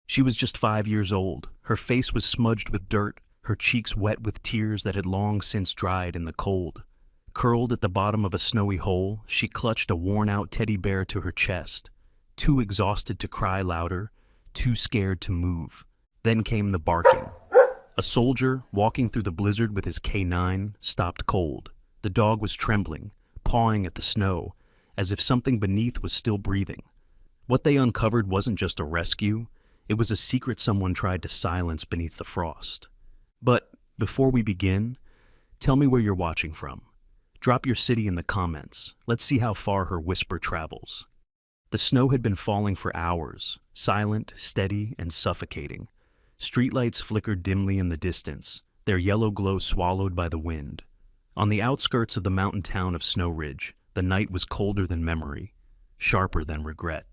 She was just 5 years old. Her face was smudged with dirt, her cheeks wet with tears that had long since dried in the cold. Curled at the bottom of a snowy hole, she clutched a worn-out teddy bear to her chest, too exhausted to cry louder, too scared to move. Then came the barking. A soldier, walking through the blizzard with his K9, stopped cold. The dog was trembling, pawing at the snow, as if something beneath was still breathing. What they uncovered wasn't just a rescue, it was a secret someone tried to silence beneath the frost. But before we begin, tell me where you're watching from. Drop your city in the comments. Let's see how far her whisper travels. The snow had been falling for hours, silent, steady, and suffocating. Streetlights flickered dimly in the distance, their yellow glow swallowed by the wind. On the outskirts of the mountain town of Snow Ridge, the night was colder than memory, sharper than regret.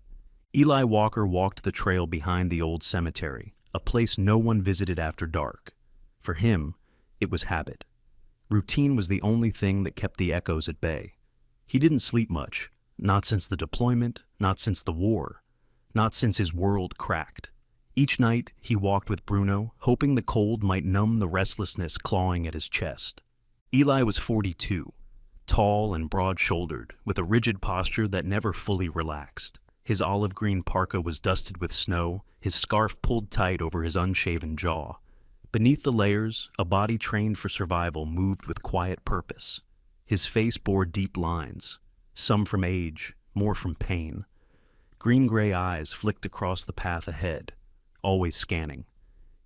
Eli Walker walked the trail behind the old cemetery, a place no one visited after dark. For him, it was habit. Routine was the only thing that kept the echoes at bay. He didn't sleep much, not since the deployment, not since the war, not since his world cracked. Each night, he walked with Bruno, hoping the cold might numb the restlessness clawing at his chest. Eli was 42, tall and broad-shouldered, with a rigid posture that never fully relaxed. His olive-green parka was dusted with snow, his scarf pulled tight over his unshaven jaw. Beneath the layers, a body trained for survival moved with quiet purpose. His face bore deep lines, some from age, more from pain. Green-gray eyes flicked across the path ahead, always scanning.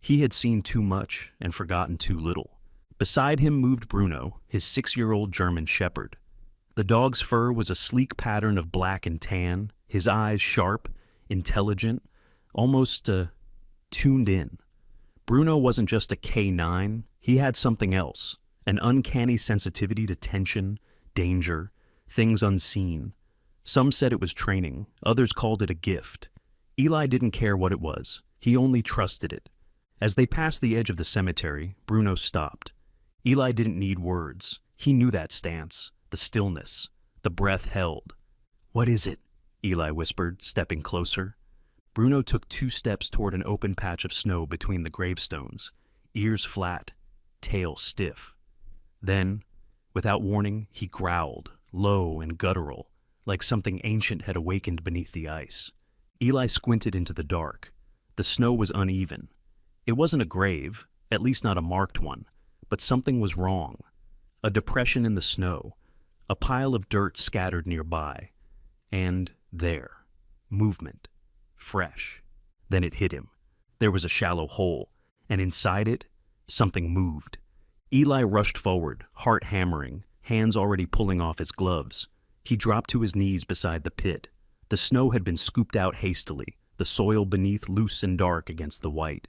He had seen too much and forgotten too little. Beside him moved Bruno, his 6-year-old German shepherd. The dog's fur was a sleek pattern of black and tan, his eyes sharp, intelligent, almost tuned in. Bruno wasn't just a K9, he had something else, an uncanny sensitivity to tension, danger, things unseen. Some said it was training, others called it a gift. Eli didn't care what it was, he only trusted it. As they passed the edge of the cemetery, Bruno stopped. Eli didn't need words, he knew that stance, the stillness, the breath held. "What is it?" Eli whispered, stepping closer. Bruno took 2 steps toward an open patch of snow between the gravestones, ears flat, tail stiff. Then, without warning, he growled, low and guttural, like something ancient had awakened beneath the ice. Eli squinted into the dark. The snow was uneven. It wasn't a grave, at least not a marked one, but something was wrong. A depression in the snow, a pile of dirt scattered nearby, and there, movement. Fresh. Then it hit him. There was a shallow hole, and inside it, something moved. Eli rushed forward, heart hammering, hands already pulling off his gloves. He dropped to his knees beside the pit. The snow had been scooped out hastily, the soil beneath loose and dark against the white.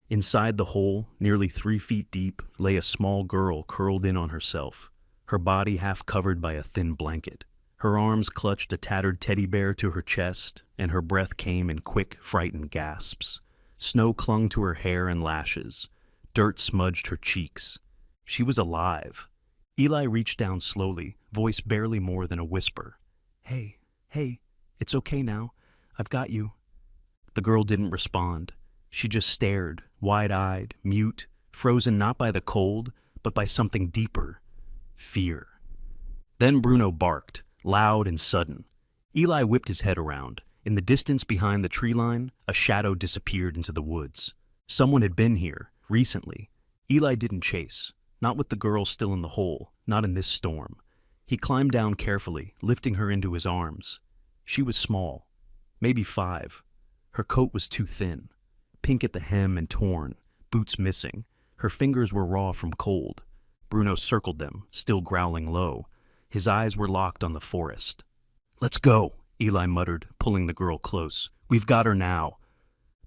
Inside the hole, nearly 3 feet deep, lay a small girl curled in on herself, her body half covered by a thin blanket. Her arms clutched a tattered teddy bear to her chest, and her breath came in quick, frightened gasps. Snow clung to her hair and lashes. Dirt smudged her cheeks. She was alive. Eli reached down slowly, voice barely more than a whisper. Hey, it's okay now. I've got you." The girl didn't respond. She just stared, wide-eyed, mute, frozen not by the cold, but by something deeper. Fear. Then Bruno barked, loud and sudden. Eli whipped his head around. In the distance behind the tree line, a shadow disappeared into the woods. Someone had been here, recently. Eli didn't chase, not with the girl still in the hole, not in this storm. He climbed down carefully, lifting her into his arms. She was small, maybe 5. Her coat was too thin, pink at the hem and torn, boots missing. Her fingers were raw from cold. Bruno circled them, still growling low. His eyes were locked on the forest. "Let's go," Eli muttered, pulling the girl close. "We've got her now."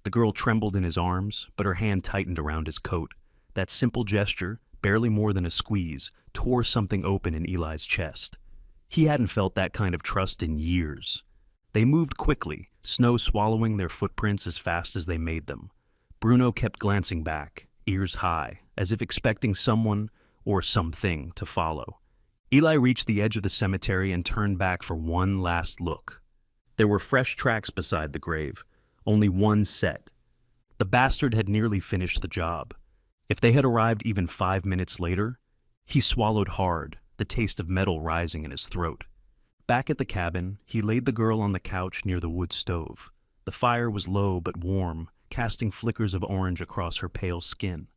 The girl trembled in his arms, but her hand tightened around his coat. That simple gesture, barely more than a squeeze, tore something open in Eli's chest. He hadn't felt that kind of trust in years. They moved quickly, snow swallowing their footprints as fast as they made them. Bruno kept glancing back, ears high, as if expecting someone or something to follow. Eli reached the edge of the cemetery and turned back for one last look. There were fresh tracks beside the grave, only one set. The bastard had nearly finished the job. If they had arrived even 5 minutes later, he swallowed hard, the taste of metal rising in his throat. Back at the cabin, he laid the girl on the couch near the wood stove. The fire was low but warm, casting flickers of orange across her pale skin.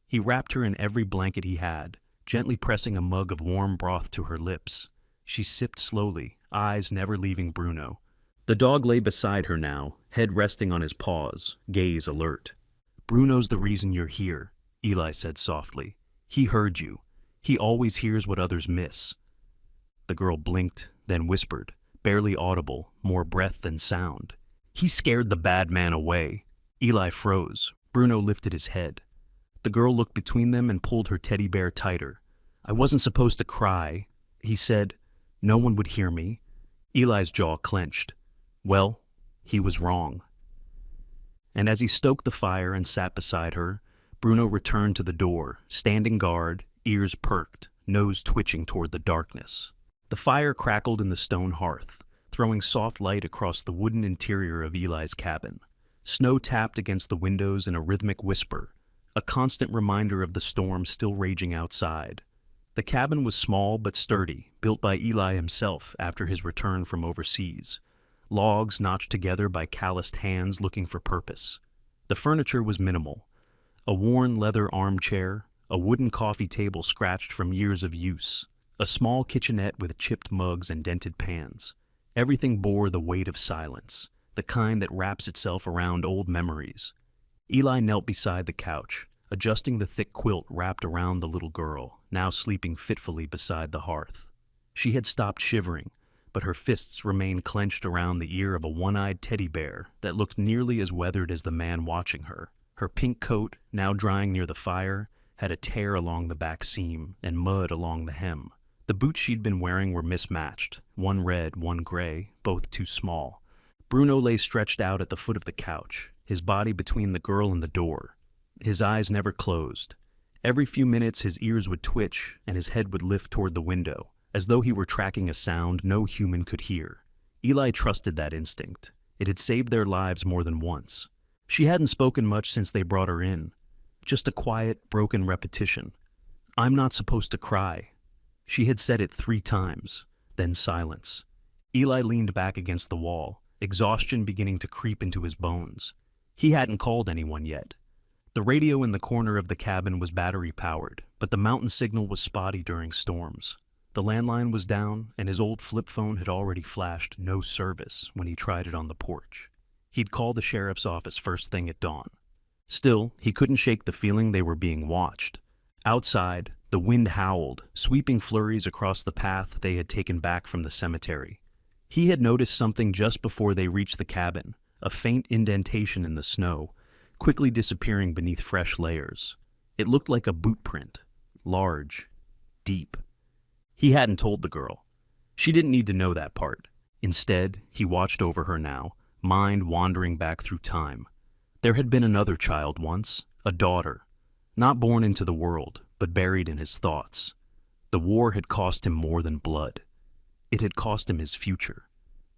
He wrapped her in every blanket he had, gently pressing a mug of warm broth to her lips. She sipped slowly, eyes never leaving Bruno. The dog lay beside her now, head resting on his paws, gaze alert. "Bruno's the reason you're here," Eli said softly. "He heard you. He always hears what others miss." The girl blinked, then whispered, barely audible, more breath than sound. "He scared the bad man away." Eli froze. Bruno lifted his head. The girl looked between them and pulled her teddy bear tighter. "I wasn't supposed to cry," he said. "No one would hear me." Eli's jaw clenched. Well, he was wrong. And as he stoked the fire and sat beside her, Bruno returned to the door, standing guard, ears perked, nose twitching toward the darkness. The fire crackled in the stone hearth, throwing soft light across the wooden interior of Eli's cabin. Snow tapped against the windows in a rhythmic whisper, a constant reminder of the storm still raging outside. The cabin was small but sturdy, built by Eli himself after his return from overseas. Logs notched together by calloused hands looking for purpose. The furniture was minimal. A worn leather armchair, a wooden coffee table scratched from years of use, a small kitchenette with chipped mugs and dented pans. Everything bore the weight of silence, the kind that wraps itself around old memories. Eli knelt beside the couch, adjusting the thick quilt wrapped around the little girl, now sleeping fitfully beside the hearth. She had stopped shivering, but her fists remained clenched around the ear of a one-eyed teddy bear that looked nearly as weathered as the man watching her. Her pink coat, now drying near the fire, had a tear along the back seam and mud along the hem. The boots she'd been wearing were mismatched, one red, one gray, both too small. Bruno lay stretched out at the foot of the couch, his body between the girl and the door. His eyes never closed. Every few minutes his ears would twitch and his head would lift toward the window, as though he were tracking a sound no human could hear. Eli trusted that instinct. It had saved their lives more than once. She hadn't spoken much since they brought her in. Just a quiet, broken repetition. "I'm not supposed to cry." She had said it 3 times, then silence. Eli leaned back against the wall, exhaustion beginning to creep into his bones. He hadn't called anyone yet. The radio in the corner of the cabin was battery-powered, but the mountain signal was spotty during storms. The landline was down, and his old flip phone had already flashed "no service" when he tried it on the porch. He'd call the sheriff's office first thing at dawn. Still, he couldn't shake the feeling they were being watched. Outside, the wind howled, sweeping flurries across the path they had taken back from the cemetery. He had noticed something just before they reached the cabin, a faint indentation in the snow, quickly disappearing beneath fresh layers. It looked like a boot print, large, deep. He hadn't told the girl. She didn't need to know that part. Instead, he watched over her now, mind wandering back through time. There had been another child once, a daughter, not born into the world, but buried in his thoughts. The war had cost him more than blood. It had cost him his future.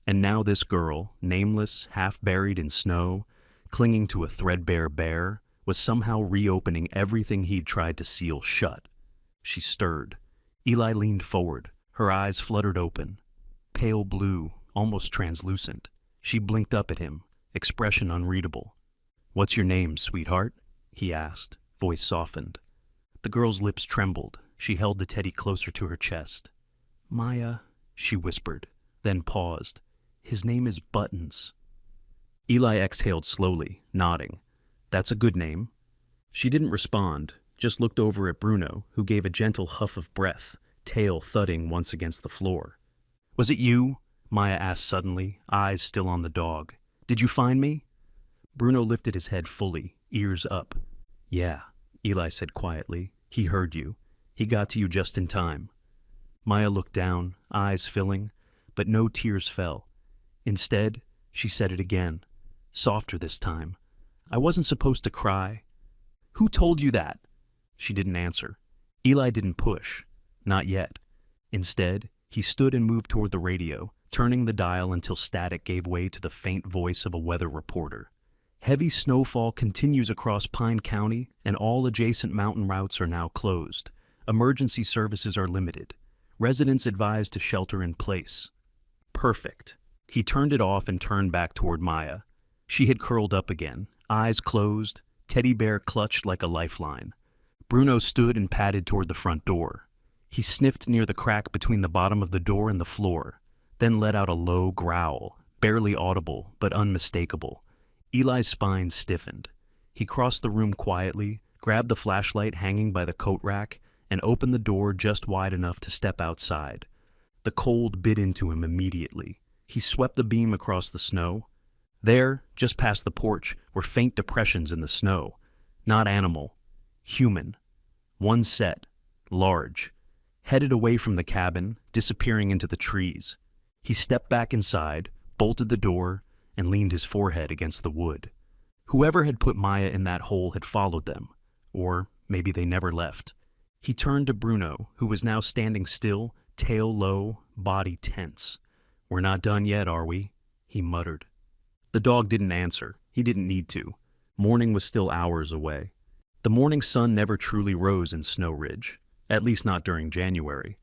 And now this girl, nameless, half-buried in snow, clinging to a threadbare bear, was somehow reopening everything he'd tried to seal shut. She stirred. Eli leaned forward, her eyes fluttered open. Pale blue, almost translucent. She blinked up at him, expression unreadable. "What's your name, sweetheart?" he asked, voice softened. The girl's lips trembled. She held the teddy closer to her chest. "Maya," she whispered, then paused. "His name is Buttons." Eli exhaled slowly, nodding. "That's a good name." She didn't respond, just looked over at Bruno, who gave a gentle huff of breath, tail thudding once against the floor. "Was it you?" Maya asked suddenly, eyes still on the dog. "Did you find me?" Bruno lifted his head fully, ears up. "Yeah," Eli said quietly. "He heard you. He got to you just in time." Maya looked down, eyes filling, but no tears fell. Instead, she said it again, softer this time. "I wasn't supposed to cry." "Who told you that?" She didn't answer. Eli didn't push. Not yet. Instead, he stood and moved toward the radio, turning the dial until static gave way to the faint voice of a weather reporter. Heavy snowfall continues across Pine County, and all adjacent mountain routes are now closed. Emergency services are limited. Residents advised to shelter in place. Perfect. He turned it off and turned back toward Maya. She had curled up again, eyes closed, teddy bear clutched like a lifeline. Bruno stood and padded toward the front door. He sniffed near the crack between the bottom of the door and the floor, then let out a low growl, barely audible but unmistakable. Eli's spine stiffened. He crossed the room quietly, grabbed the flashlight hanging by the coat rack, and opened the door just wide enough to step outside. The cold bit into him immediately. He swept the beam across the snow. There, just past the porch, were faint depressions in the snow. Not animal. Human. One set. Large. Headed away from the cabin, disappearing into the trees. He stepped back inside, bolted the door, and leaned his forehead against the wood. Whoever had put Maya in that hole had followed them. Or maybe they never left. He turned to Bruno, who was now standing still, tail low, body tense. "We're not done yet, are we?" he muttered. The dog didn't answer. He didn't need to. Morning was still hours away. The morning sun never truly rose in Snow Ridge, at least not during January.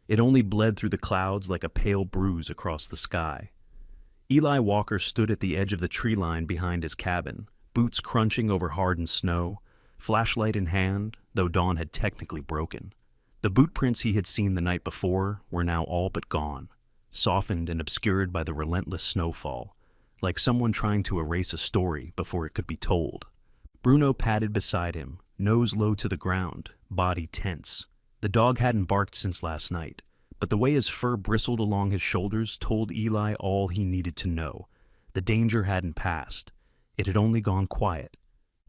It only bled through the clouds like a pale bruise across the sky. Eli Walker stood at the edge of the tree line behind his cabin, boots crunching over hardened snow, flashlight in hand, though dawn had technically broken. The boot prints he had seen the night before were now all but gone, softened and obscured by the relentless snowfall, like someone trying to erase a story before it could be told. Bruno padded beside him, nose low to the ground, body tense. The dog hadn't barked since last night, but the way his fur bristled along his shoulders told Eli all he needed to know. The danger hadn't passed. It had only gone quiet.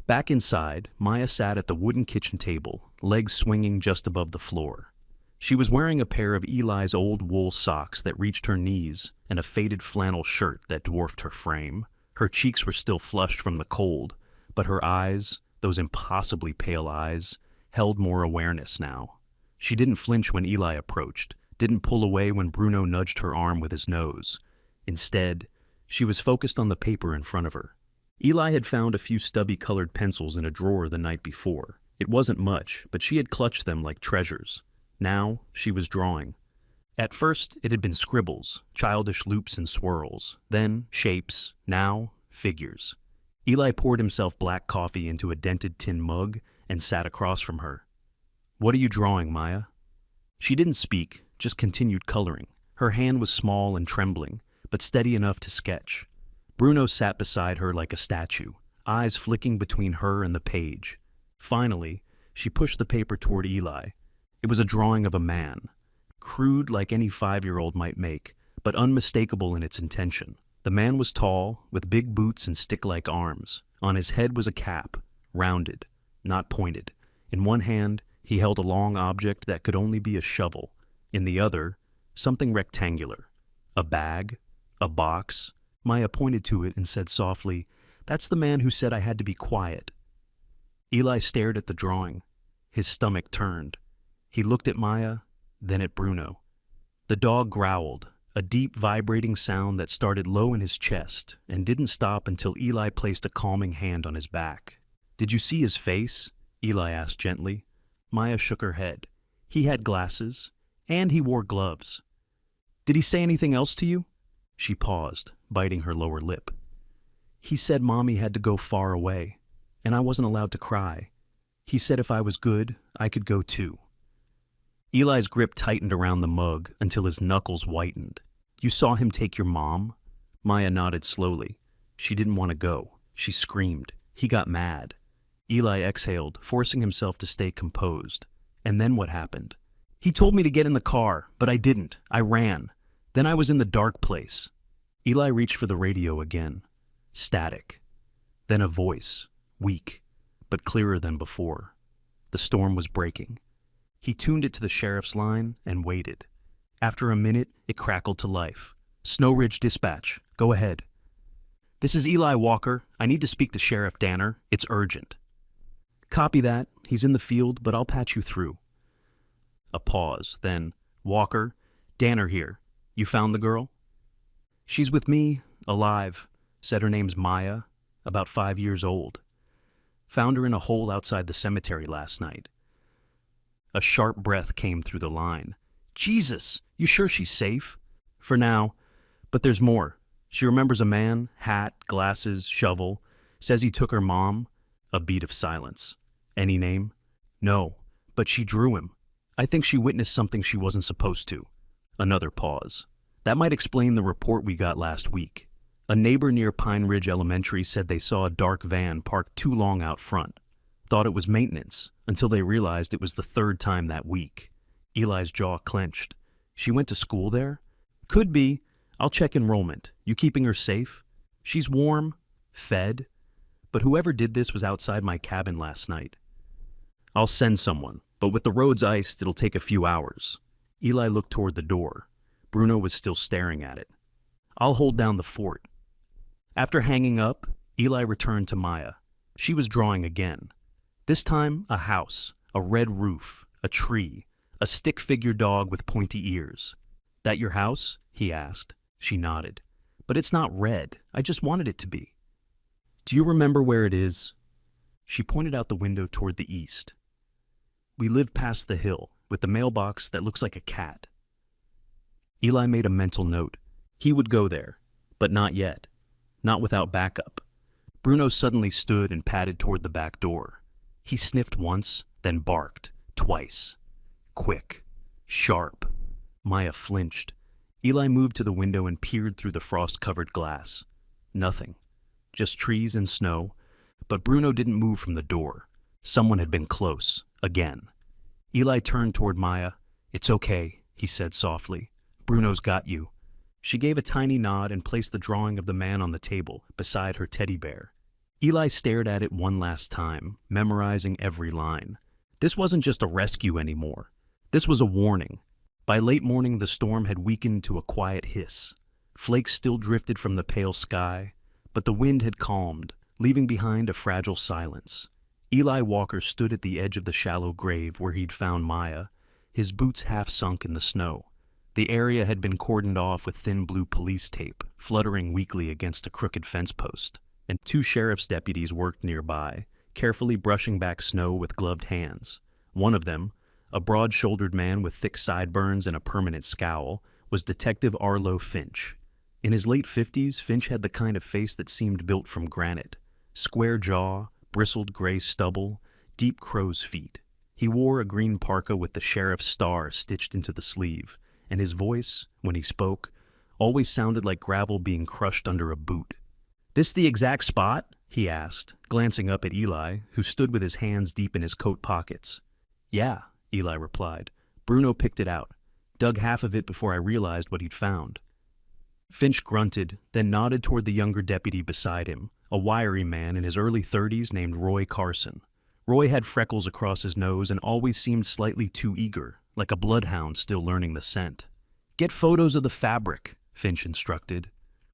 Back inside, Maya sat at the wooden kitchen table, legs swinging just above the floor. She was wearing a pair of Eli's old wool socks that reached her knees and a faded flannel shirt that dwarfed her frame. Her cheeks were still flushed from the cold, but her eyes, those impossibly pale eyes, held more awareness now. She didn't flinch when Eli approached, didn't pull away when Bruno nudged her arm with his nose. Instead, she was focused on the paper in front of her. Eli had found a few stubby-colored pencils in a drawer the night before. It wasn't much, but she had clutched them like treasures. Now, she was drawing. At first, it had been scribbles, childish loops and swirls, then shapes, now figures. Eli poured himself black coffee into a dented tin mug and sat across from her. "What are you drawing, Maya?" She didn't speak, just continued coloring. Her hand was small and trembling, but steady enough to sketch. Bruno sat beside her like a statue, eyes flicking between her and the page. Finally, she pushed the paper toward Eli. It was a drawing of a man, crude like any 5-year-old might make, but unmistakable in its intention. The man was tall, with big boots and stick-like arms. On his head was a cap, rounded, not pointed. In one hand, he held a long object that could only be a shovel. In the other, something rectangular. A bag? A box? Maya pointed to it and said softly, "That's the man who said I had to be quiet." Eli stared at the drawing. His stomach turned. He looked at Maya, then at Bruno. The dog growled, a deep, vibrating sound that started low in his chest and didn't stop until Eli placed a calming hand on his back. "Did you see his face?" Eli asked gently. Maya shook her head. He had glasses, and he wore gloves. "Did he say anything else to you?" She paused, biting her lower lip. "He said Mommy had to go far away, and I wasn't allowed to cry. He said if I was good, I could go too." Eli's grip tightened around the mug until his knuckles whitened. "You saw him take your mom?" Maya nodded slowly. She didn't want to go. She screamed. He got mad. Eli exhaled, forcing himself to stay composed. "And then what happened?" "He told me to get in the car, but I didn't. I ran. Then I was in the dark place." Eli reached for the radio again. Static. Then a voice, weak, but clearer than before. The storm was breaking. He tuned it to the sheriff's line and waited. After a minute, it crackled to life. "Snow Ridge Dispatch, go ahead." "This is Eli Walker. I need to speak to Sheriff Danner. It's urgent." "Copy that. He's in the field, but I'll patch you through." A pause, then, "Walker, Danner here. You found the girl?" "She's with me, alive. Said her name's Maya. about 5 years old. Found her in a hole outside the cemetery last night. A sharp breath came through the line. Jesus, you sure she's safe? For now, but there's more. She remembers a man, hat, glasses, shovel, says he took her mom. A beat of silence. Any name? No, but she drew him. I think she witnessed something she wasn't supposed to. Another pause. That might explain the report we got last week. A neighbor near Pine Ridge Elementary said they saw a dark van parked too long out front. Thought it was maintenance, until they realized it was the third time that week. Eli's jaw clenched. She went to school there? Could be. I'll check enrollment. You keeping her safe? She's warm, fed. But whoever did this was outside my cabin last night. I'll send someone, but with the roads iced, it'll take a few hours. Eli looked toward the door. Bruno was still staring at it. I'll hold down the fort. After hanging up, Eli returned to Maya. She was drawing again. This time, a house, a red roof, a tree, a stick-figure dog with pointy ears. That your house? He asked. She nodded. But it's not red. I just wanted it to be. Do you remember where it is? She pointed out the window toward the east. We live past the hill, with the mailbox that looks like a cat. Eli made a mental note. He would go there, but not yet. Not without backup. Bruno suddenly stood and padded toward the back door. He sniffed once, then barked, twice. Quick. Sharp. Maya flinched. Eli moved to the window and peered through the frost-covered glass. Nothing. Just trees and snow. But Bruno didn't move from the door. Someone had been close. Again. Eli turned toward Maya. It's okay, he said softly. Bruno's got you. She gave a tiny nod and placed the drawing of the man on the table, beside her teddy bear. Eli stared at it one last time, memorizing every line. This wasn't just a rescue anymore. This was a warning. By late morning, the storm had weakened to a quiet hiss. Flakes still drifted from the pale sky, but the wind had calmed, leaving behind a fragile silence. Eli Walker stood at the edge of the shallow grave where he'd found Maya, his boots half sunk in the snow. The area had been cordoned off with thin blue police tape, fluttering weakly against a crooked fence post, and 2 sheriff's deputies worked nearby, carefully brushing back snow with gloved hands. One of them, a broad-shouldered man with thick sideburns and a permanent scowl, was Detective Arlo Finch. In his late 50s, Finch had the kind of face that seemed built from granite. Square jaw, bristled gray stubble, deep crow's feet. He wore a green parka with the sheriff's star stitched into the sleeve, and his voice, when he spoke, always sounded like gravel being crushed under a boot. "This the exact spot?" he asked, glancing up at Eli, who stood with his hands deep in his coat pockets. "Yeah," Eli replied. "Bruno picked it out. Dug half of it before I realized what he'd found." Finch grunted, then nodded toward the younger deputy beside him, a wiry man in his early 30s named Roy Carson. Roy had freckles across his nose and always seemed slightly too eager, like a bloodhound still learning the scent. "Get photos of the fabric," Finch instructed.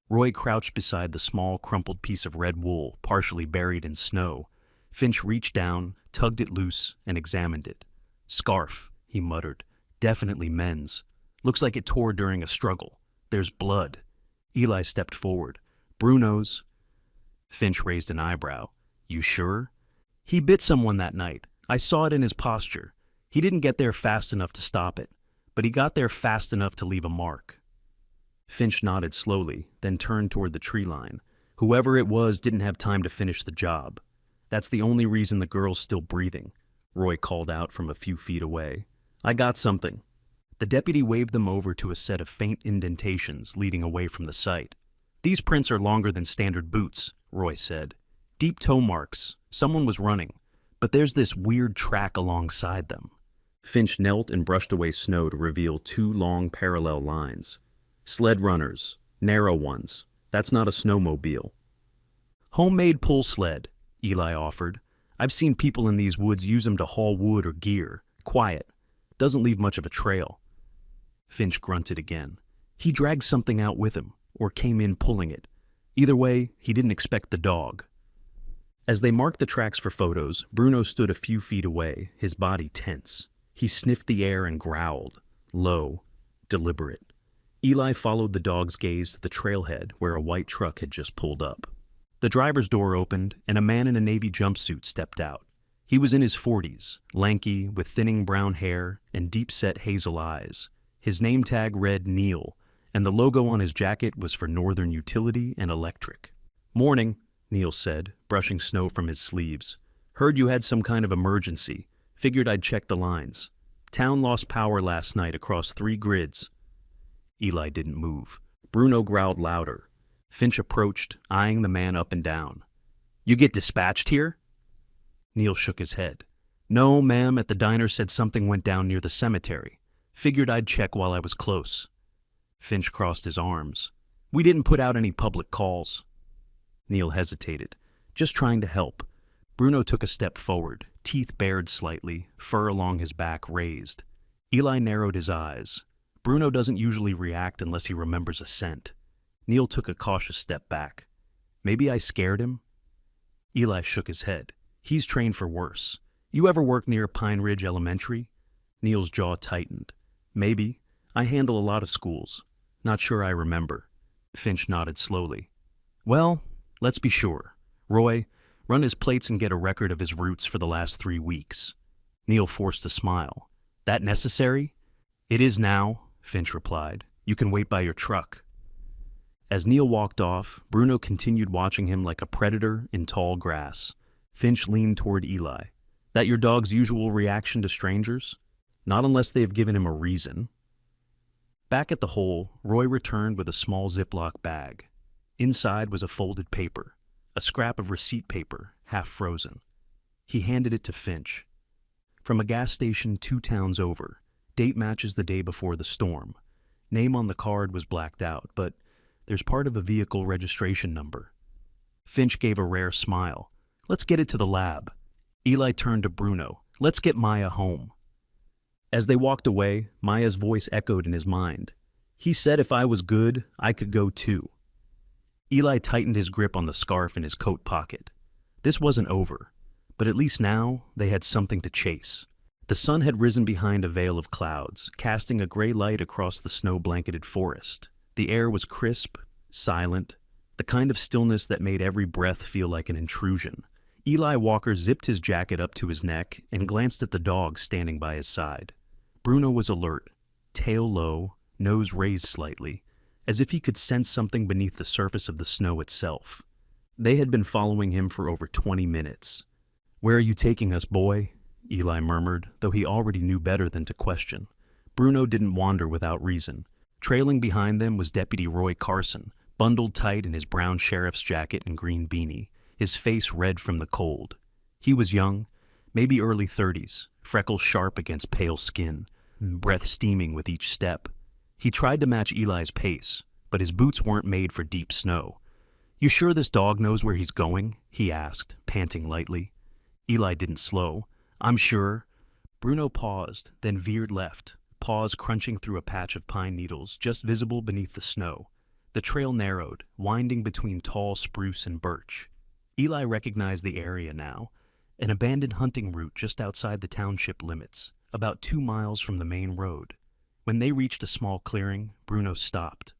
Roy crouched beside the small, crumpled piece of red wool, partially buried in snow. Finch reached down, tugged it loose, and examined it. "Scarf," he muttered. "Definitely men's. Looks like it tore during a struggle. There's blood." Eli stepped forward. "Bruno's." Finch raised an eyebrow. "You sure?" "He bit someone that night. I saw it in his posture. He didn't get there fast enough to stop it, but he got there fast enough to leave a mark." Finch nodded slowly, then turned toward the tree line. "Whoever it was didn't have time to finish the job. That's the only reason the girl's still breathing," Roy called out from a few feet away. "I got something." The deputy waved them over to a set of faint indentations leading away from the site. "These prints are longer than standard boots," Roy said. "Deep toe marks. Someone was running. But there's this weird track alongside them." Finch knelt and brushed away snow to reveal 2 long parallel lines. "Sled runners. Narrow ones. That's not a snowmobile." "Homemade pull sled," Eli offered. "I've seen people in these woods use them to haul wood or gear. Quiet. Doesn't leave much of a trail." Finch grunted again. He dragged something out with him, or came in pulling it. Either way, he didn't expect the dog. As they marked the tracks for photos, Bruno stood a few feet away, his body tense. He sniffed the air and growled, low, deliberate. Eli followed the dog's gaze to the trailhead where a white truck had just pulled up. The driver's door opened, and a man in a navy jumpsuit stepped out. He was in his 40s, lanky, with thinning brown hair and deep-set hazel eyes. His name tag read Neil, and the logo on his jacket was for Northern Utility and Electric. "Morning," Neil said, brushing snow from his sleeves. "Heard you had some kind of emergency. Figured I'd check the lines. Town lost power last night across 3 grids." Eli didn't move. Bruno growled louder. Finch approached, eyeing the man up and down. "You get dispatched here?" Neil shook his head. "No, ma'am, at the diner said something went down near the cemetery. Figured I'd check while I was close." Finch crossed his arms. "We didn't put out any public calls." Neil hesitated, just trying to help. Bruno took a step forward, teeth bared slightly, fur along his back raised. Eli narrowed his eyes. Bruno doesn't usually react unless he remembers a scent. Neil took a cautious step back. "Maybe I scared him?" Eli shook his head. "He's trained for worse. You ever work near Pine Ridge Elementary?" Neil's jaw tightened. "Maybe. I handle a lot of schools. Not sure I remember." Finch nodded slowly. "Well, let's be sure. Roy, run his plates and get a record of his routes for the last 3 weeks." Neil forced a smile. "That necessary?" "It is now," Finch replied. "You can wait by your truck." As Neil walked off, Bruno continued watching him like a predator in tall grass. Finch leaned toward Eli. "That your dog's usual reaction to strangers?" "Not unless they have given him a reason." Back at the hole, Roy returned with a small Ziploc bag. Inside was a folded paper, a scrap of receipt paper, half frozen. He handed it to Finch. "From a gas station 2 towns over. Date matches the day before the storm. Name on the card was blacked out, but there's part of a vehicle registration number." Finch gave a rare smile. "Let's get it to the lab." Eli turned to Bruno. "Let's get Maya home." As they walked away, Maya's voice echoed in his mind. "He said if I was good, I could go too." Eli tightened his grip on the scarf in his coat pocket. This wasn't over, but at least now they had something to chase. The sun had risen behind a veil of clouds, casting a gray light across the snow-blanketed forest. The air was crisp, silent, the kind of stillness that made every breath feel like an intrusion. Eli Walker zipped his jacket up to his neck and glanced at the dog standing by his side. Bruno was alert, tail low, nose raised slightly, as if he could sense something beneath the surface of the snow itself. They had been following him for over 20 minutes. "Where are you taking us, boy?" Eli murmured, though he already knew better than to question. Bruno didn't wander without reason. Trailing behind them was Deputy Roy Carson, bundled tight in his brown sheriff's jacket and green beanie, his face red from the cold. He was young, maybe early 30s, freckles sharp against pale skin, breath steaming with each step. He tried to match Eli's pace, but his boots weren't made for deep snow. "You sure this dog knows where he's going?" he asked, panting lightly. Eli didn't slow. "I'm sure." Bruno paused, then veered left, paws crunching through a patch of pine needles just visible beneath the snow. The trail narrowed, winding between tall spruce and birch. Eli recognized the area now, an abandoned hunting route just outside the township limits, about 2 miles from the main road. When they reached a small clearing, Bruno stopped.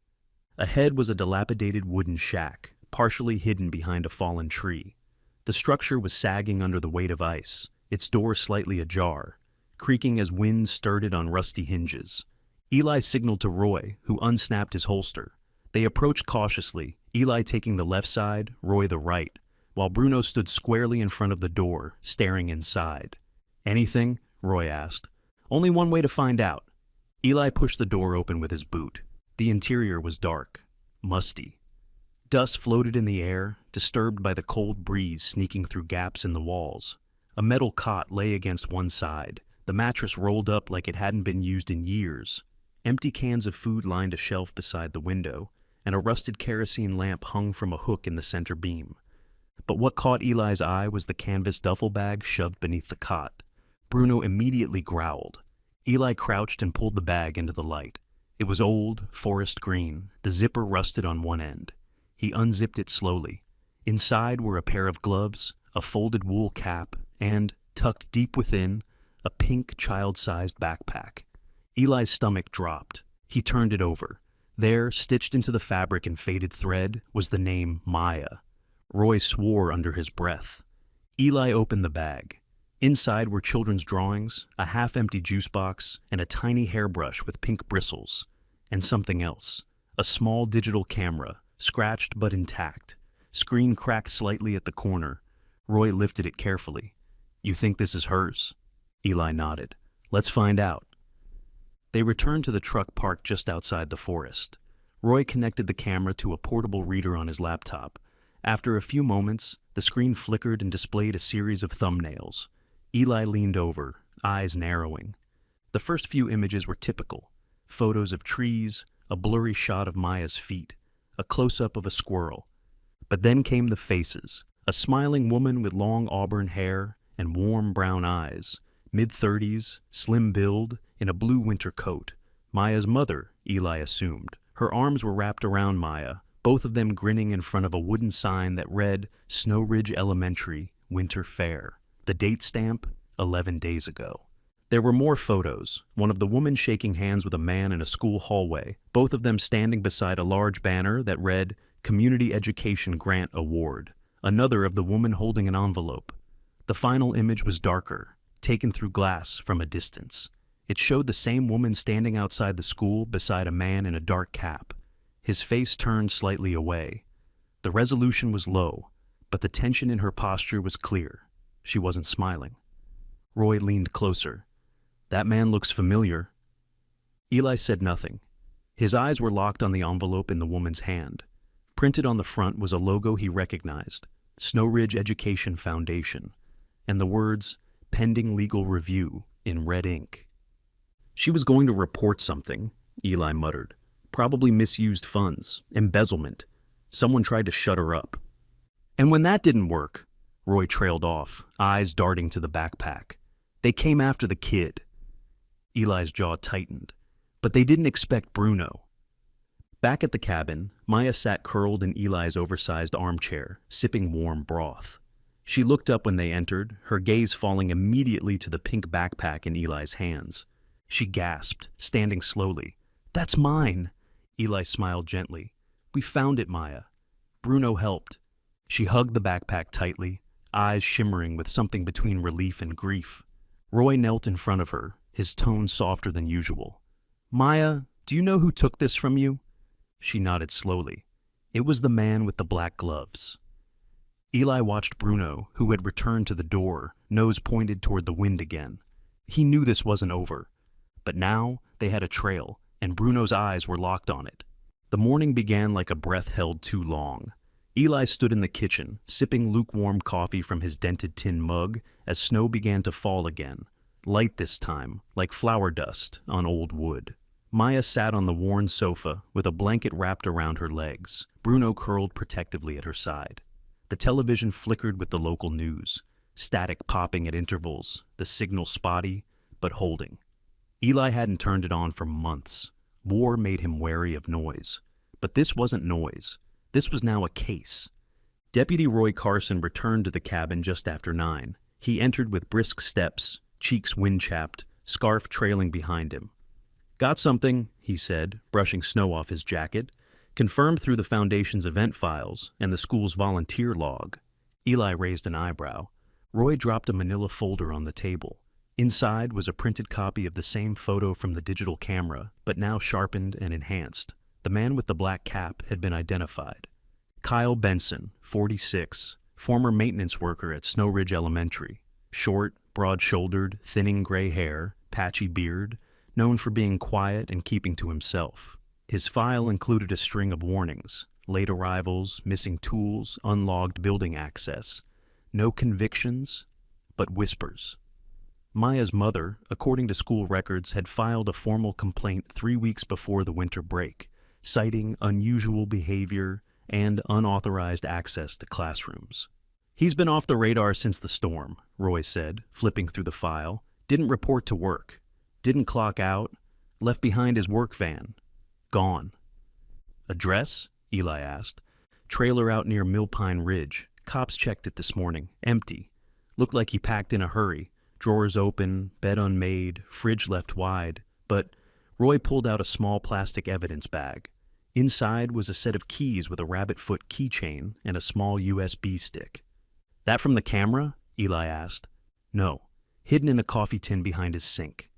Ahead was a dilapidated wooden shack, partially hidden behind a fallen tree. The structure was sagging under the weight of ice, its door slightly ajar, creaking as wind stirred it on rusty hinges. Eli signaled to Roy, who unsnapped his holster. They approached cautiously, Eli taking the left side, Roy the right, while Bruno stood squarely in front of the door, staring inside. "Anything?" Roy asked. "Only one way to find out." Eli pushed the door open with his boot. The interior was dark, musty. Dust floated in the air, disturbed by the cold breeze sneaking through gaps in the walls. A metal cot lay against one side, the mattress rolled up like it hadn't been used in years. Empty cans of food lined a shelf beside the window, and a rusted kerosene lamp hung from a hook in the center beam. But what caught Eli's eye was the canvas duffel bag shoved beneath the cot. Bruno immediately growled. Eli crouched and pulled the bag into the light. It was old, forest green, the zipper rusted on one end. He unzipped it slowly. Inside were a pair of gloves, a folded wool cap, and, tucked deep within, a pink child-sized backpack. Eli's stomach dropped. He turned it over. There, stitched into the fabric in faded thread, was the name Maya. Roy swore under his breath. Eli opened the bag. Inside were children's drawings, a half-empty juice box, and a tiny hairbrush with pink bristles. And something else. A small digital camera, scratched but intact. Screen cracked slightly at the corner. Roy lifted it carefully. "You think this is hers?" Eli nodded. "Let's find out." They returned to the truck parked just outside the forest. Roy connected the camera to a portable reader on his laptop. After a few moments, the screen flickered and displayed a series of thumbnails. Eli leaned over, eyes narrowing. The first few images were typical. Photos of trees, a blurry shot of Maya's feet, a close-up of a squirrel. But then came the faces. A smiling woman with long auburn hair and warm brown eyes, mid-30s, slim build, in a blue winter coat. Maya's mother, Eli assumed. Her arms were wrapped around Maya, both of them grinning in front of a wooden sign that read Snow Ridge Elementary, Winter Fair. The date stamp, 11 days ago. There were more photos, one of the woman shaking hands with a man in a school hallway, both of them standing beside a large banner that read Community Education Grant Award. Another of the woman holding an envelope. The final image was darker, taken through glass from a distance. It showed the same woman standing outside the school beside a man in a dark cap. His face turned slightly away. The resolution was low, but the tension in her posture was clear. She wasn't smiling. Roy leaned closer. "That man looks familiar." Eli said nothing. His eyes were locked on the envelope in the woman's hand. Printed on the front was a logo he recognized, Snow Ridge Education Foundation, and the words, "Pending Legal Review," in red ink. "She was going to report something," Eli muttered. "Probably misused funds, embezzlement. Someone tried to shut her up." "And when that didn't work," Roy trailed off, eyes darting to the backpack, "they came after the kid." Eli's jaw tightened. But they didn't expect Bruno. Back at the cabin, Maya sat curled in Eli's oversized armchair, sipping warm broth. She looked up when they entered, her gaze falling immediately to the pink backpack in Eli's hands. She gasped, standing slowly. "That's mine!" Eli smiled gently. "We found it, Maya. Bruno helped." She hugged the backpack tightly, eyes shimmering with something between relief and grief. Roy knelt in front of her, his tone softer than usual. "Maya, do you know who took this from you?" She nodded slowly. "It was the man with the black gloves." Eli watched Bruno, who had returned to the door, nose pointed toward the wind again. He knew this wasn't over. But now they had a trail, and Bruno's eyes were locked on it. The morning began like a breath held too long. Eli stood in the kitchen, sipping lukewarm coffee from his dented tin mug as snow began to fall again, light this time, like flour dust on old wood. Maya sat on the worn sofa with a blanket wrapped around her legs, Bruno curled protectively at her side. The television flickered with the local news, static popping at intervals, the signal spotty, but holding. Eli hadn't turned it on for months. War made him wary of noise. But this wasn't noise. This was now a case. Deputy Roy Carson returned to the cabin just after 9. He entered with brisk steps, cheeks wind-chapped, scarf trailing behind him. "Got something," he said, brushing snow off his jacket, confirmed through the Foundation's event files and the school's volunteer log. Eli raised an eyebrow. Roy dropped a manila folder on the table. Inside was a printed copy of the same photo from the digital camera, but now sharpened and enhanced. The man with the black cap had been identified. Kyle Benson, 46, former maintenance worker at Snow Ridge Elementary. Short, broad-shouldered, thinning gray hair, patchy beard, known for being quiet and keeping to himself. His file included a string of warnings: late arrivals, missing tools, unlogged building access. No convictions, but whispers. Maya's mother, according to school records, had filed a formal complaint 3 weeks before the winter break, citing unusual behavior and unauthorized access to classrooms. "He's been off the radar since the storm," Roy said, flipping through the file. "Didn't report to work. Didn't clock out. Left behind his work van. Gone." "Address?" Eli asked. "Trailer out near Millpine Ridge. Cops checked it this morning. Empty. Looked like he packed in a hurry. Drawers open, bed unmade, fridge left wide. But..." Roy pulled out a small plastic evidence bag. Inside was a set of keys with a rabbit foot keychain and a small USB stick. "That from the camera?" Eli asked. "No, hidden in a coffee tin behind his sink."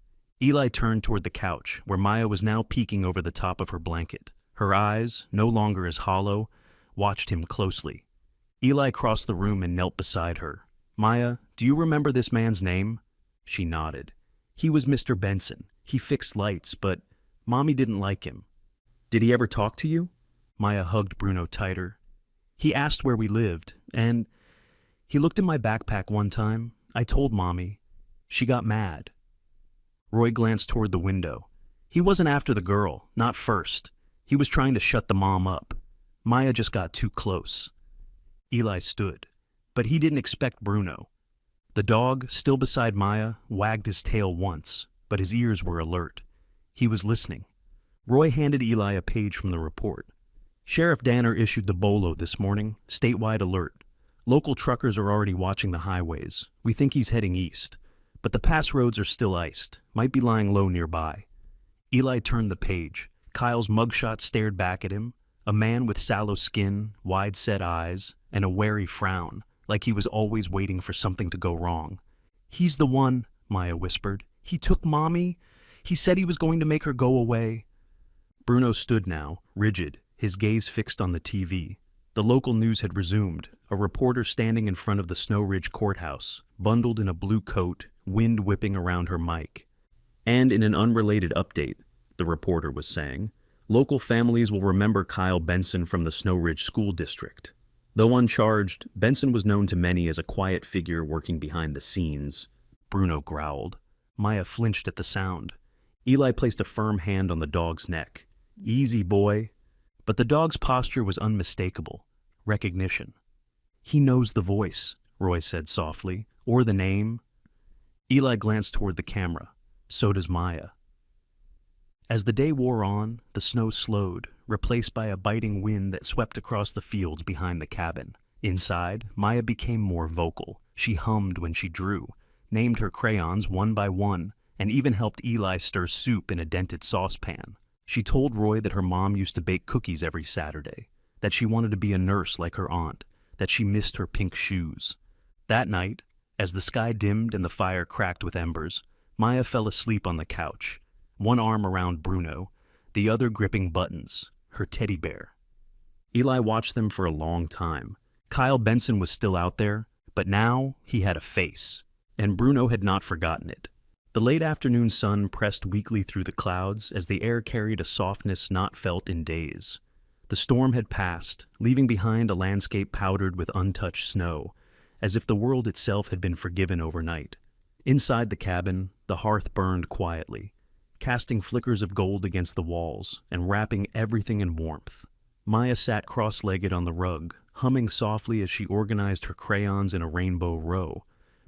Eli turned toward the couch, where Maya was now peeking over the top of her blanket. Her eyes, no longer as hollow, watched him closely. Eli crossed the room and knelt beside her. "Maya, do you remember this man's name?" She nodded. "He was Mr. Benson. He fixed lights, but Mommy didn't like him." "Did he ever talk to you?" Maya hugged Bruno tighter. "He asked where we lived, and he looked in my backpack one time. I told Mommy. She got mad." Roy glanced toward the window. "He wasn't after the girl, not first. He was trying to shut the mom up. Maya just got too close." Eli stood, but he didn't expect Bruno. The dog, still beside Maya, wagged his tail once, but his ears were alert. He was listening. Roy handed Eli a page from the report. "Sheriff Danner issued the bolo this morning, statewide alert. Local truckers are already watching the highways. We think he's heading east, but the pass roads are still iced, might be lying low nearby." Eli turned the page. Kyle's mugshot stared back at him, a man with sallow skin, wide-set eyes, and a wary frown, like he was always waiting for something to go wrong. "He's the one," Maya whispered. "He took Mommy. He said he was going to make her go away." Bruno stood now, rigid, his gaze fixed on the TV. The local news had resumed, a reporter standing in front of the Snow Ridge courthouse, bundled in a blue coat, wind whipping around her mic. "And in an unrelated update," the reporter was saying, "local families will remember Kyle Benson from the Snow Ridge School District. Though uncharged, Benson was known to many as a quiet figure working behind the scenes." Bruno growled. Maya flinched at the sound. Eli placed a firm hand on the dog's neck. "Easy, boy." But the dog's posture was unmistakable. Recognition. "He knows the voice," Roy said softly, "or the name." Eli glanced toward the camera. So does Maya. As the day wore on, the snow slowed, replaced by a biting wind that swept across the fields behind the cabin. Inside, Maya became more vocal. She hummed when she drew, named her crayons one by one, and even helped Eli stir soup in a dented saucepan. She told Roy that her mom used to bake cookies every Saturday, that she wanted to be a nurse like her aunt, that she missed her pink shoes. That night, as the sky dimmed and the fire cracked with embers, Maya fell asleep on the couch, one arm around Bruno, the other gripping Buttons, her teddy bear. Eli watched them for a long time. Kyle Benson was still out there, but now he had a face, and Bruno had not forgotten it. The late afternoon sun pressed weakly through the clouds as the air carried a softness not felt in days. The storm had passed, leaving behind a landscape powdered with untouched snow, as if the world itself had been forgiven overnight. Inside the cabin, the hearth burned quietly, casting flickers of gold against the walls and wrapping everything in warmth. Maya sat cross-legged on the rug, humming softly as she organized her crayons in a rainbow row.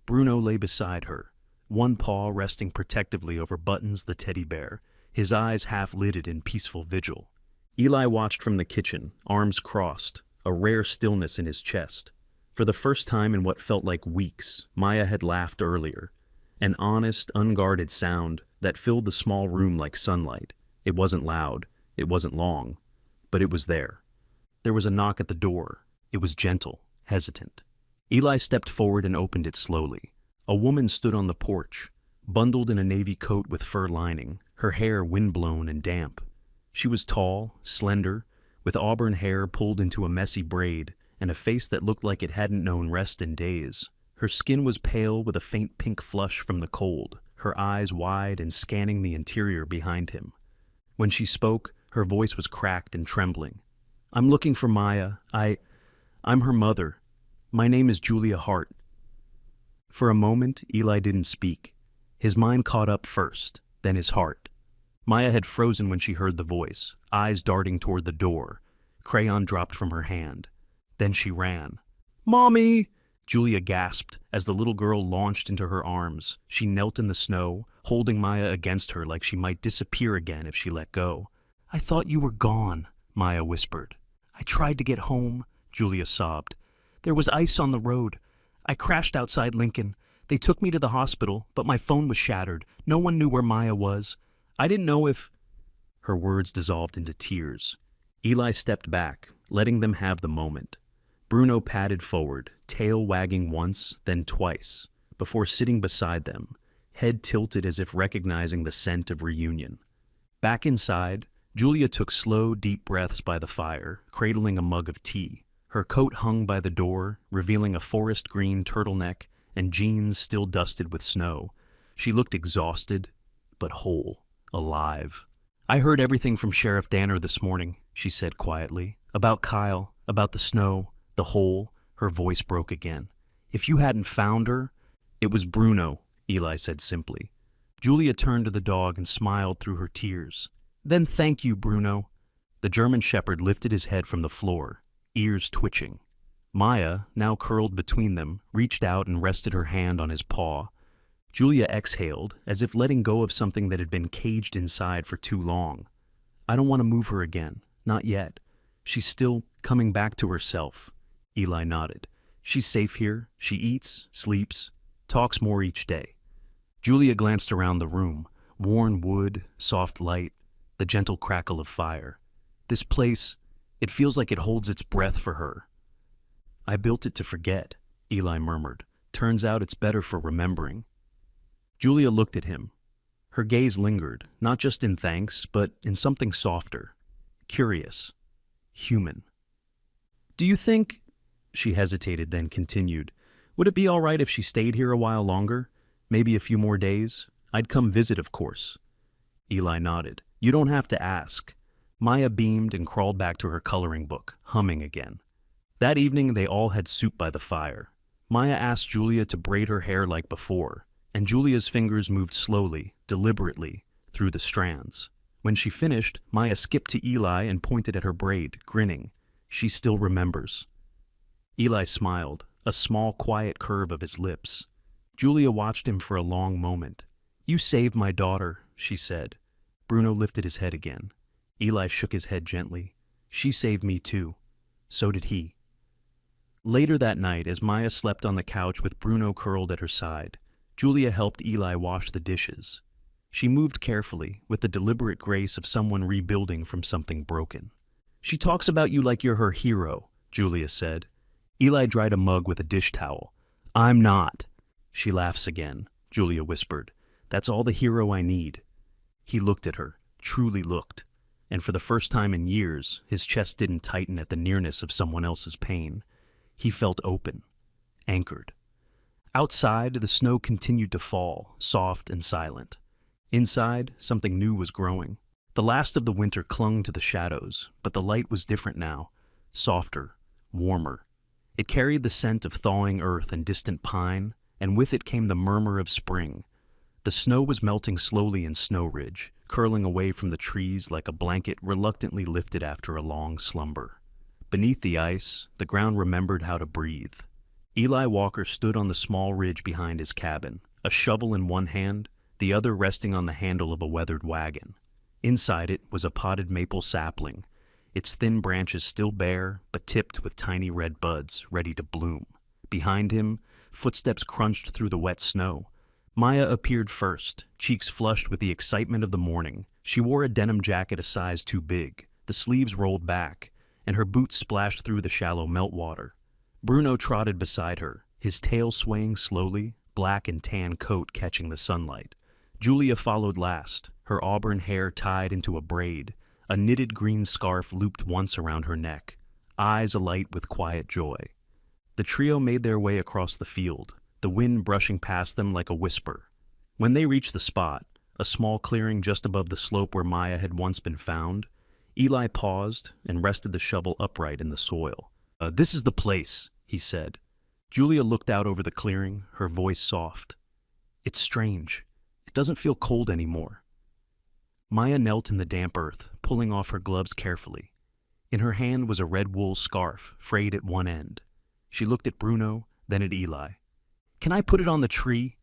Bruno lay beside her, one paw resting protectively over Buttons the teddy bear, his eyes half-lidded in peaceful vigil. Eli watched from the kitchen, arms crossed, a rare stillness in his chest. For the first time in what felt like weeks, Maya had laughed earlier, an honest, unguarded sound that filled the small room like sunlight. It wasn't loud, it wasn't long, but it was there. There was a knock at the door. It was gentle, hesitant. Eli stepped forward and opened it slowly. A woman stood on the porch, bundled in a navy coat with fur lining, her hair windblown and damp. She was tall, slender, with auburn hair pulled into a messy braid, and a face that looked like it hadn't known rest in days. Her skin was pale with a faint pink flush from the cold, her eyes wide and scanning the interior behind him. When she spoke, her voice was cracked and trembling. "I'm looking for Maya. I'm her mother. My name is Julia Hart." For a moment, Eli didn't speak. His mind caught up first, then his heart. Maya had frozen when she heard the voice, eyes darting toward the door. Crayon dropped from her hand. Then she ran. "Mommy!" Julia gasped as the little girl launched into her arms. She knelt in the snow, holding Maya against her like she might disappear again if she let go. "I thought you were gone," Maya whispered. "I tried to get home," Julia sobbed. "There was ice on the road. I crashed outside Lincoln. They took me to the hospital, but my phone was shattered. No one knew where Maya was. I didn't know if—" Her words dissolved into tears. Eli stepped back, letting them have the moment. Bruno padded forward, tail wagging once, then twice, before sitting beside them, head tilted as if recognizing the scent of reunion. Back inside, Julia took slow, deep breaths by the fire, cradling a mug of tea. Her coat hung by the door, revealing a forest green turtleneck and jeans still dusted with snow. She looked exhausted, but whole, alive. "I heard everything from Sheriff Danner this morning," she said quietly. "About Kyle, about the snow, the hole." Her voice broke again. "If you hadn't found her—" "It was Bruno," Eli said simply. Julia turned to the dog and smiled through her tears. "Then thank you, Bruno." The German shepherd lifted his head from the floor, ears twitching. Maya, now curled between them, reached out and rested her hand on his paw. Julia exhaled, as if letting go of something that had been caged inside for too long. "I don't want to move her again, not yet. She's still coming back to herself." Eli nodded. "She's safe here. She eats, sleeps, talks more each day." Julia glanced around the room. Worn wood, soft light, the gentle crackle of fire. This place, it feels like it holds its breath for her. "I built it to forget," Eli murmured. "Turns out it's better for remembering." Julia looked at him. Her gaze lingered, not just in thanks, but in something softer, curious, human. "Do you think—" She hesitated, then continued. "Would it be all right if she stayed here a while longer? Maybe a few more days? I'd come visit, of course." Eli nodded. "You don't have to ask." Maya beamed and crawled back to her coloring book, humming again. That evening, they all had soup by the fire. Maya asked Julia to braid her hair like before, and Julia's fingers moved slowly, deliberately, through the strands. When she finished, Maya skipped to Eli and pointed at her braid, grinning. "She still remembers." Eli smiled, a small, quiet curve of his lips. Julia watched him for a long moment. "You saved my daughter," she said. Bruno lifted his head again. Eli shook his head gently. "She saved me too. So did he." Later that night, as Maya slept on the couch with Bruno curled at her side, Julia helped Eli wash the dishes. She moved carefully, with the deliberate grace of someone rebuilding from something broken. "She talks about you like you're her hero," Julia said. Eli dried a mug with a dish towel. "I'm not." "She laughs again," Julia whispered. "That's all the hero I need." He looked at her, truly looked, and for the first time in years, his chest didn't tighten at the nearness of someone else's pain. He felt open, anchored. Outside, the snow continued to fall, soft and silent. Inside, something new was growing. The last of the winter clung to the shadows, but the light was different now, softer, warmer. It carried the scent of thawing earth and distant pine, and with it came the murmur of spring. The snow was melting slowly in Snow Ridge, curling away from the trees like a blanket reluctantly lifted after a long slumber. Beneath the ice, the ground remembered how to breathe. Eli Walker stood on the small ridge behind his cabin, a shovel in one hand, the other resting on the handle of a weathered wagon. Inside it was a potted maple sapling, its thin branches still bare, but tipped with tiny red buds, ready to bloom. Behind him, footsteps crunched through the wet snow. Maya appeared first, cheeks flushed with the excitement of the morning. She wore a denim jacket a size too big, the sleeves rolled back, and her boots splashed through the shallow meltwater. Bruno trotted beside her, his tail swaying slowly, black and tan coat catching the sunlight. Julia followed last, her auburn hair tied into a braid, a knitted green scarf looped once around her neck, eyes alight with quiet joy. The trio made their way across the field, the wind brushing past them like a whisper. When they reached the spot, a small clearing just above the slope where Maya had once been found, Eli paused and rested the shovel upright in the soil. "This is the place," he said. Julia looked out over the clearing, her voice soft. "It's strange. It doesn't feel cold anymore." Maya knelt in the damp earth, pulling off her gloves carefully. In her hand was a red wool scarf, frayed at one end. She looked at Bruno, then at Eli. "Can I put it on the tree?"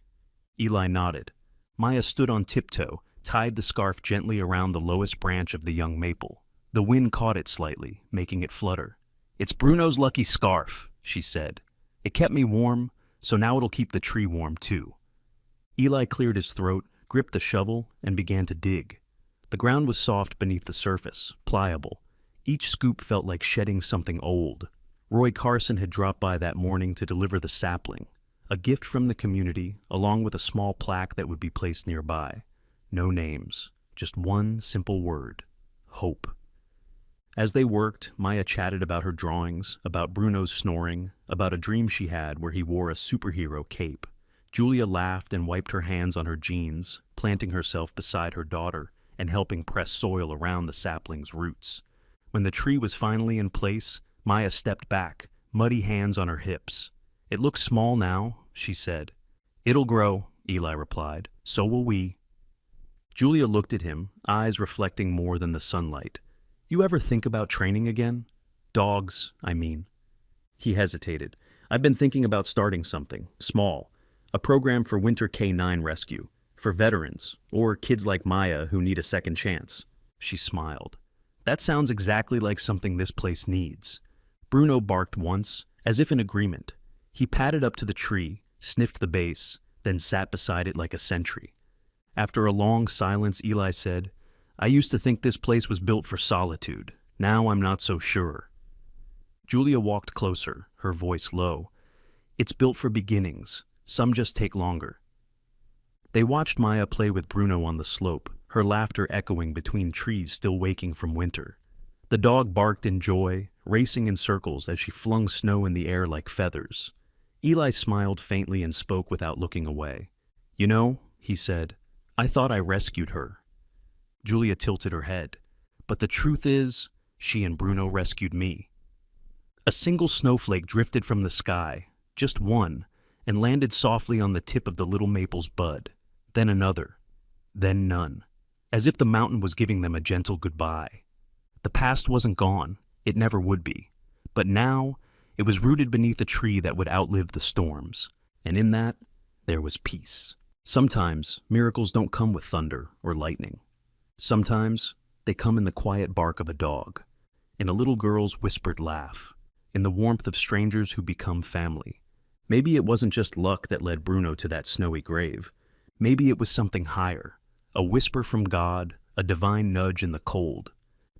Eli nodded. Maya stood on tiptoe, tied the scarf gently around the lowest branch of the young maple. The wind caught it slightly, making it flutter. "It's Bruno's lucky scarf," she said. "It kept me warm, so now it'll keep the tree warm too." Eli cleared his throat, gripped the shovel, and began to dig. The ground was soft beneath the surface, pliable. Each scoop felt like shedding something old. Roy Carson had dropped by that morning to deliver the sapling, a gift from the community, along with a small plaque that would be placed nearby. No names, just one simple word: hope. As they worked, Maya chatted about her drawings, about Bruno's snoring, about a dream she had where he wore a superhero cape. Julia laughed and wiped her hands on her jeans, planting herself beside her daughter and helping press soil around the sapling's roots. When the tree was finally in place, Maya stepped back, muddy hands on her hips. "It looks small now," she said. "It'll grow," Eli replied. "So will we." Julia looked at him, eyes reflecting more than the sunlight. "You ever think about training again? Dogs, I mean." He hesitated. "I've been thinking about starting something, small. A program for winter K-9 rescue, for veterans, or kids like Maya who need a second chance." She smiled. "That sounds exactly like something this place needs." Bruno barked once, as if in agreement. He padded up to the tree, sniffed the base, then sat beside it like a sentry. After a long silence, Eli said, "I used to think this place was built for solitude. Now I'm not so sure." Julia walked closer, her voice low. "It's built for beginnings. Some just take longer." They watched Maya play with Bruno on the slope, her laughter echoing between trees still waking from winter. The dog barked in joy, racing in circles as she flung snow in the air like feathers. Eli smiled faintly and spoke without looking away. "You know," he said, "I thought I rescued her." Julia tilted her head. "But the truth is, she and Bruno rescued me." A single snowflake drifted from the sky, just one, and landed softly on the tip of the little maple's bud. Then another. Then none. As if the mountain was giving them a gentle goodbye. The past wasn't gone. It never would be. But now, it was rooted beneath a tree that would outlive the storms. And in that, there was peace. Sometimes, miracles don't come with thunder or lightning. Sometimes, they come in the quiet bark of a dog, in a little girl's whispered laugh, in the warmth of strangers who become family. Maybe it wasn't just luck that led Bruno to that snowy grave. Maybe it was something higher, a whisper from God, a divine nudge in the cold.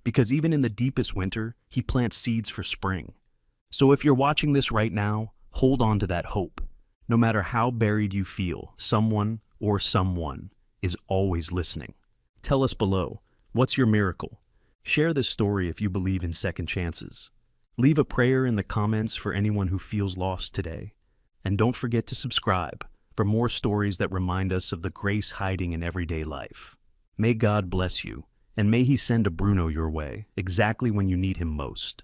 Because even in the deepest winter, he plants seeds for spring. So if you're watching this right now, hold on to that hope. No matter how buried you feel, someone or someone is always listening. Tell us below, what's your miracle? Share this story if you believe in second chances. Leave a prayer in the comments for anyone who feels lost today. And don't forget to subscribe for more stories that remind us of the grace hiding in everyday life. May God bless you, and may He send a Bruno your way exactly when you need him most.